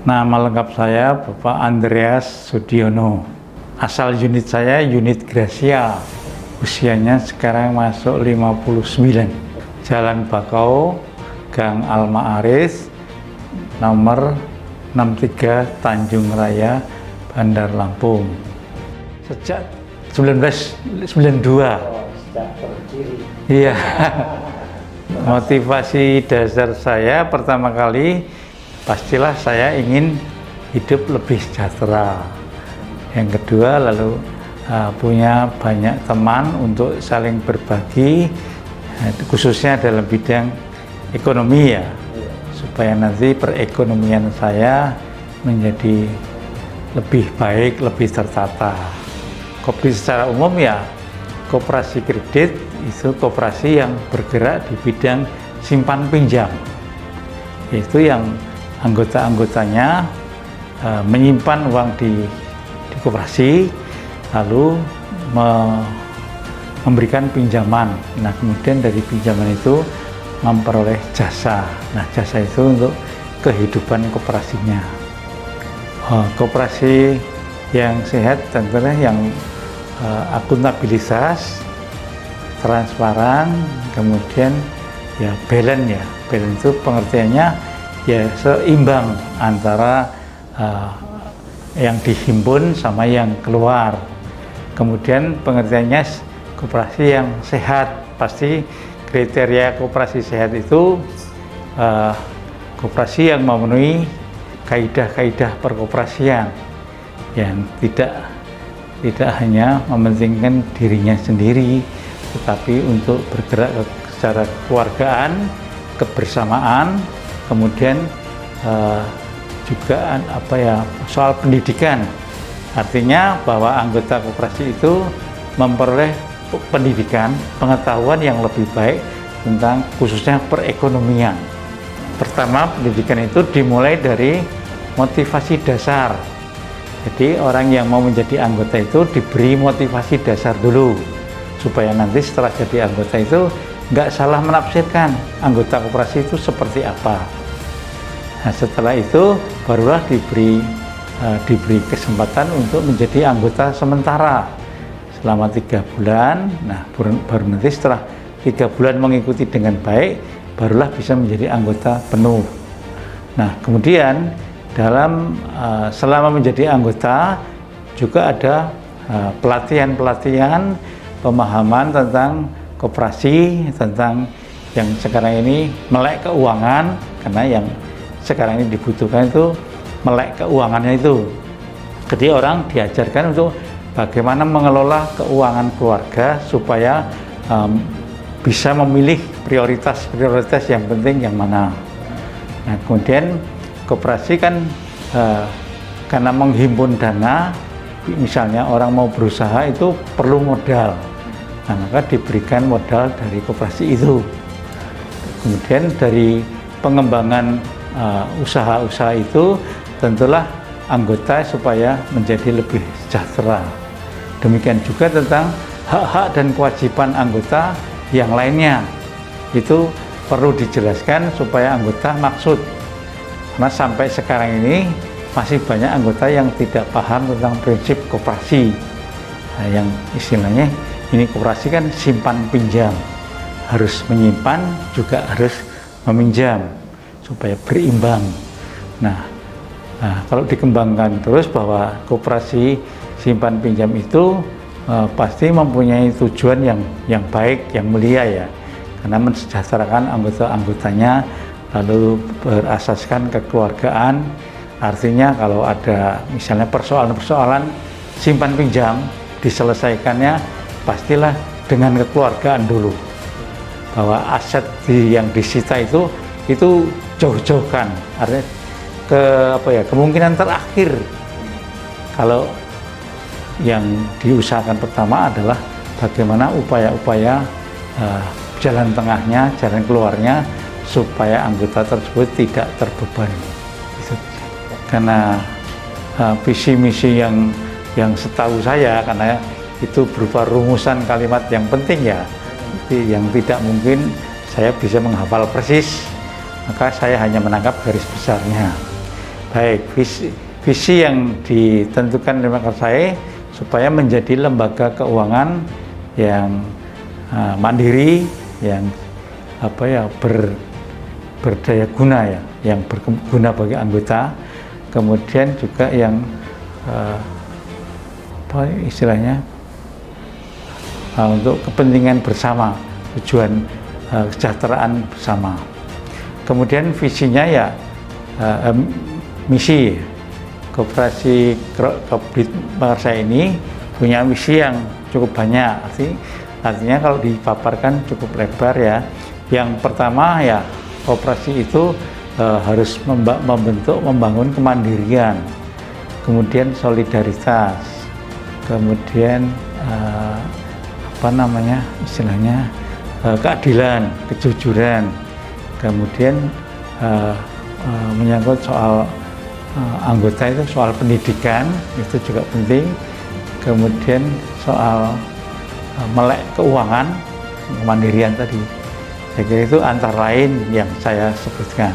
Nama lengkap saya Bapak Andreas Sudiono. Asal unit saya unit Gracia. Usianya sekarang masuk 59. Jalan Bakau, Gang Alma Aris, nomor 63 Tanjung Raya, Bandar Lampung. Sejak 1992. Sejak berdiri. Iya. Motivasi dasar saya pertama kali pastilah saya ingin hidup lebih sejahtera. Yang kedua lalu punya banyak teman untuk saling berbagi, khususnya dalam bidang ekonomi ya, supaya nanti perekonomian saya menjadi lebih baik, lebih tertata. Kopi secara umum ya, koperasi kredit itu koperasi yang bergerak di bidang simpan pinjam, yaitu yang anggota-anggotanya menyimpan uang di koperasi, lalu memberikan pinjaman. Nah, kemudian dari pinjaman itu memperoleh jasa. Nah, jasa itu untuk kehidupan koperasinya. Koperasi yang sehat tentunya yang akuntabilitas, transparan, kemudian ya balance ya. Balance itu pengertiannya ya seimbang antara yang dihimpun sama yang keluar. Kemudian pengertiannya koperasi yang sehat. Pasti kriteria koperasi sehat itu koperasi yang memenuhi kaidah-kaidah perkoperasian, yang tidak hanya mementingkan dirinya sendiri, tetapi untuk bergerak secara kekeluargaan, kebersamaan, kemudian juga soal pendidikan. Artinya bahwa anggota koperasi itu memperoleh pendidikan, pengetahuan yang lebih baik tentang khususnya perekonomian. Pertama, pendidikan itu dimulai dari motivasi dasar. Jadi orang yang mau menjadi anggota itu diberi motivasi dasar dulu, supaya nanti setelah jadi anggota itu nggak salah menafsirkan anggota koperasi itu seperti apa. Nah, setelah itu barulah diberi kesempatan untuk menjadi anggota sementara selama 3 bulan. Nah, baru nanti setelah 3 bulan mengikuti dengan baik, barulah bisa menjadi anggota penuh. Nah, kemudian dalam selama menjadi anggota juga ada pelatihan-pelatihan pemahaman tentang koperasi, tentang yang sekarang ini melek keuangan, karena yang sekarang ini dibutuhkan itu melek keuangannya itu. Jadi orang diajarkan untuk bagaimana mengelola keuangan keluarga supaya bisa memilih prioritas yang penting yang mana. Nah, kemudian koperasi kan karena menghimpun dana, misalnya orang mau berusaha itu perlu modal. Nah, maka diberikan modal dari koperasi itu. Kemudian dari pengembangan usaha-usaha itu tentulah anggota supaya menjadi lebih sejahtera. Demikian juga tentang hak-hak dan kewajiban anggota yang lainnya. Itu perlu dijelaskan supaya anggota maksud. Karena sampai sekarang ini masih banyak anggota yang tidak paham tentang prinsip koperasi. Nah, yang istilahnya ini koperasi kan simpan pinjam, harus menyimpan juga harus meminjam supaya berimbang. Nah, kalau dikembangkan terus bahwa koperasi simpan pinjam itu pasti mempunyai tujuan yang baik, yang mulia ya, karena mensejahterakan anggota-anggotanya, lalu berasaskan kekeluargaan. Artinya kalau ada misalnya persoalan-persoalan simpan pinjam, diselesaikannya pastilah dengan kekeluargaan dulu, bahwa aset yang disita itu jauh-jauhkan, artinya kemungkinan terakhir. Kalau yang diusahakan pertama adalah bagaimana upaya-upaya jalan tengahnya, jalan keluarnya, supaya anggota tersebut tidak terbebani. Karena visi misi yang setahu saya, karena itu berupa rumusan kalimat yang penting ya, yang tidak mungkin saya bisa menghafal persis, maka saya hanya menangkap garis besarnya. Baik, visi yang ditentukan oleh Makassar supaya menjadi lembaga keuangan yang mandiri, yang berdaya guna ya, yang berguna bagi anggota, kemudian juga yang istilahnya untuk kepentingan bersama, tujuan kesejahteraan bersama. Kemudian visinya ya misi Koperasi Kredit Makassar ini punya misi yang cukup banyak. Artinya kalau dipaparkan cukup lebar ya. Yang pertama ya, koperasi itu harus membangun kemandirian, kemudian solidaritas, kemudian istilahnya keadilan, kejujuran, kemudian menyangkut soal anggota itu soal pendidikan itu juga penting, kemudian soal melek keuangan, kemandirian tadi. Saya kira itu antara lain yang saya sebutkan.